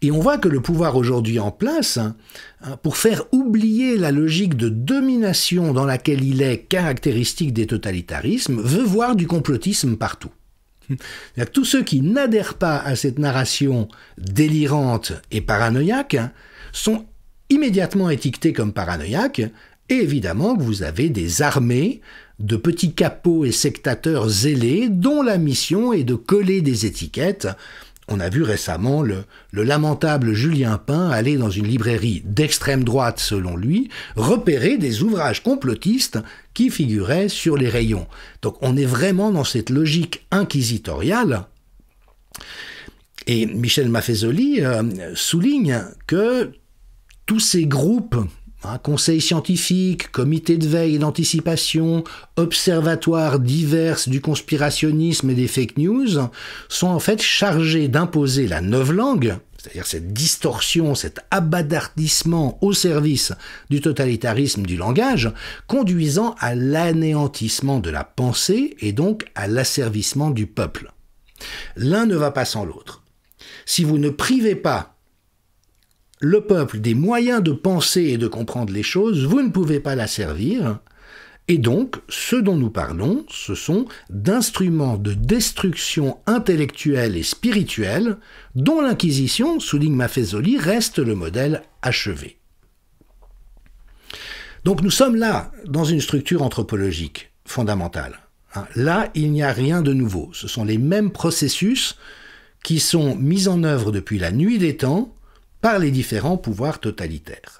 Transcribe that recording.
Et on voit que le pouvoir aujourd'hui en place, pour faire oublier la logique de domination dans laquelle il est caractéristique des totalitarismes, veut voir du complotisme partout. Tous ceux qui n'adhèrent pas à cette narration délirante et paranoïaque sont immédiatement étiquetés comme paranoïaques, et évidemment vous avez des armées de petits capots et sectateurs zélés dont la mission est de coller des étiquettes. On a vu récemment le lamentable Julien Pain aller dans une librairie d'extrême droite, selon lui, repérer des ouvrages complotistes qui figuraient sur les rayons. Donc on est vraiment dans cette logique inquisitoriale. Et Michel Maffezoli souligne que tous ces groupes, conseils scientifiques, comités de veille et d'anticipation, observatoires divers du conspirationnisme et des fake news, sont en fait chargés d'imposer la novlangue, c'est-à-dire cette distorsion, cet abadardissement au service du totalitarisme du langage, conduisant à l'anéantissement de la pensée et donc à l'asservissement du peuple. L'un ne va pas sans l'autre. Si vous ne privez pas le peuple des moyens de penser et de comprendre les choses, vous ne pouvez pas l'asservir. Et donc, ce dont nous parlons, ce sont d'instruments de destruction intellectuelle et spirituelle dont l'Inquisition, souligne Maffezoli, reste le modèle achevé. Donc nous sommes là, dans une structure anthropologique fondamentale. Là, il n'y a rien de nouveau. Ce sont les mêmes processus qui sont mis en œuvre depuis la nuit des temps par les différents pouvoirs totalitaires.